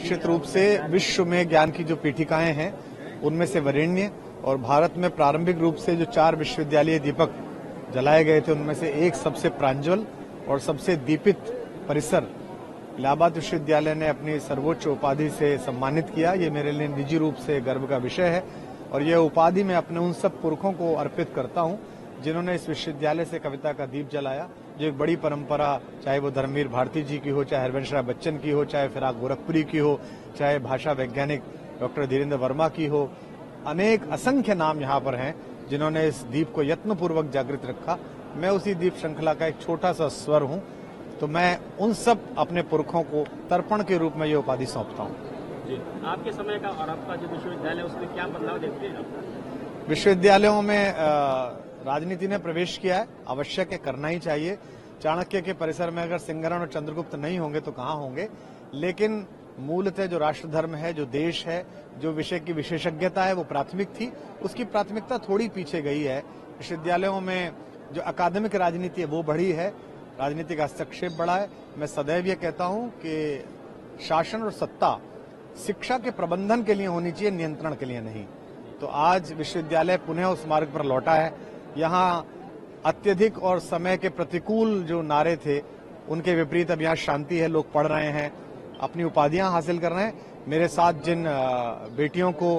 निश्चित रूप से विश्व में ज्ञान की जो पीठिकाएं हैं उनमें से वरेण्य और भारत में प्रारंभिक रूप से जो 4 विश्वविद्यालय दीपक जलाए गए थे उनमें से एक सबसे प्रांजल और सबसे दीपित परिसर इलाहाबाद विश्वविद्यालय ने अपनी सर्वोच्च उपाधि से सम्मानित किया। ये मेरे लिए निजी रूप से गर्व का विषय है और यह उपाधि मैं अपने उन सब पुरखों को अर्पित करता हूं जिन्होंने इस विश्वविद्यालय से कविता का दीप जलाया। जो एक बड़ी परंपरा, चाहे वो धर्मवीर भारती जी की हो, चाहे हरिवंश राय बच्चन की हो, चाहे फिराक गोरखपुरी की हो, चाहे भाषा वैज्ञानिक डॉक्टर धीरेन्द्र वर्मा की हो, अनेक असंख्य नाम यहाँ पर हैं जिन्होंने इस दीप को यत्नपूर्वक जागृत रखा। मैं उसी दीप श्रृंखला का एक छोटा सा स्वर हूँ, तो मैं उन सब अपने पुरखों को तर्पण के रूप में ये उपाधि सौंपता हूँ। आपके समय का और आपका जो विश्वविद्यालय उसमें क्या बदलाव देखते हैं? विश्वविद्यालयों में राजनीति ने प्रवेश किया है, आवश्यक है, करना ही चाहिए। चाणक्य के परिसर में अगर सिंगरण और चंद्रगुप्त नहीं होंगे तो कहाँ होंगे, लेकिन मूलतः जो राष्ट्र धर्म है, जो देश है, जो विषय की विशेषज्ञता है वो प्राथमिक थी। उसकी प्राथमिकता थोड़ी पीछे गई है। विश्वविद्यालयों में जो अकादमिक राजनीति है वो बढ़ी है, राजनीति का हस्तक्षेप बढ़ा है। मैं सदैव ये कहता हूं कि शासन और सत्ता शिक्षा के प्रबंधन के लिए होनी चाहिए, नियंत्रण के लिए नहीं। तो आज विश्वविद्यालय पुनः उस मार्ग पर लौटा है। यहाँ अत्यधिक और समय के प्रतिकूल जो नारे थे उनके विपरीत अब यहाँ शांति है, लोग पढ़ रहे हैं, अपनी उपाधियां हासिल कर रहे हैं। मेरे साथ जिन बेटियों को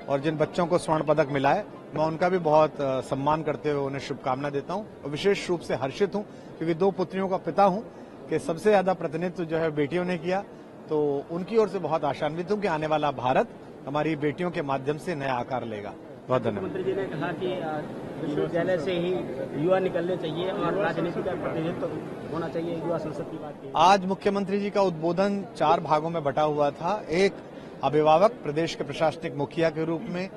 और जिन बच्चों को स्वर्ण पदक मिला है, मैं उनका भी बहुत सम्मान करते हुए उन्हें शुभकामना देता हूं और विशेष रूप से हर्षित हूं क्योंकि 2 पुत्रियों का पिता हूं कि सबसे ज्यादा प्रतिनिधित्व जो है बेटियों ने किया। तो उनकी ओर से बहुत आशान्वित हूं कि आने वाला भारत हमारी बेटियों के माध्यम से नया आकार लेगा। बहुत धन्यवाद। मुख्यमंत्री जी ने कहा कि विश्वविद्यालय से ही युवा निकलने चाहिए और राजनीति का प्रतिनिधित्व होना चाहिए, युवा संसद की बात की। आज मुख्यमंत्री जी का उद्बोधन 4 भागों में बटा हुआ था। एक अभिभावक, प्रदेश के प्रशासनिक मुखिया के रूप में,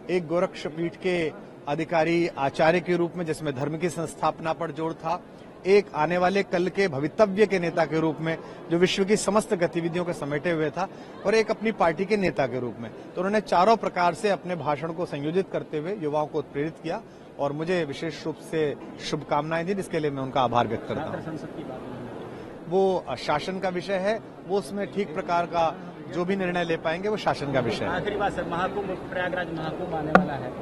एक गोरक्षपीठ के अधिकारी आचार्य के रूप में जिसमें धर्म की संस्थापना पर जोर था, एक आने वाले कल के भवितव्य के नेता के रूप में जो विश्व की समस्त गतिविधियों को समेटे हुए था, और एक अपनी पार्टी के नेता के रूप में। तो उन्होंने चारों प्रकार से अपने भाषण को संयोजित करते हुए युवाओं को उत्प्रेरित किया और मुझे विशेष रूप से शुभकामनाएं दी, जिसके लिए मैं उनका आभार व्यक्त करता हूँ। वो शासन का विषय है, वो उसमें ठीक प्रकार का जो भी निर्णय ले पाएंगे वो शासन का विषय है। आखिरी बात सर, महाकुंभ, प्रयागराज महाकुंभ आने वाला है,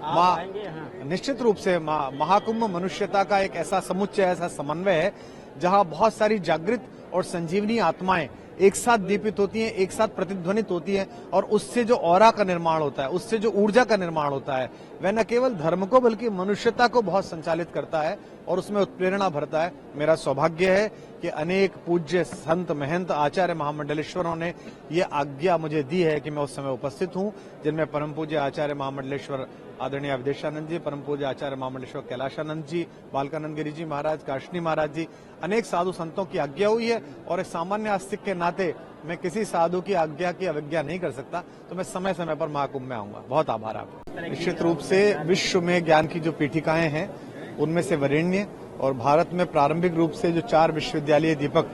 आप आएंगे यहाँ? निश्चित रूप से महाकुंभ मनुष्यता का एक ऐसा समुच्चय, ऐसा समन्वय है जहां बहुत सारी जागृत और संजीवनी आत्माएं एक साथ दीपित होती हैं, एक साथ प्रतिध्वनित होती हैं और उससे जो ऑरा का निर्माण होता है, उससे जो ऊर्जा का निर्माण होता है, वह न केवल धर्म को बल्कि मनुष्यता को बहुत संचालित करता है और उसमें उत्प्रेरणा भरता है। मेरा सौभाग्य है कि अनेक पूज्य संत, महंत, आचार्य महामंडलेश्वरों ने ये आज्ञा मुझे दी है कि मैं उस समय उपस्थित हूं, जिनमें परम पूज्य आचार्य महामंडलेश्वर आदरणीय अवधेशानंद जी, परम पूज्य आचार्य महामंडलेश्वर कैलाशानंद जी, बालकानंद गिरी जी महाराज, काशनी महाराज जी, अनेक साधु संतों की आज्ञा हुई है। और एक सामान्य आस्तिक के नाते मैं किसी साधु की आज्ञा की अवज्ञा नहीं कर सकता, तो मैं समय समय पर महाकुंभ में आऊंगा। बहुत आभार आपका। निश्चित रूप से विश्व में ज्ञान की जो पीठिकाएं हैं उनमें से वरेण्य और भारत में प्रारंभिक रूप से जो 4 विश्वविद्यालय दीपक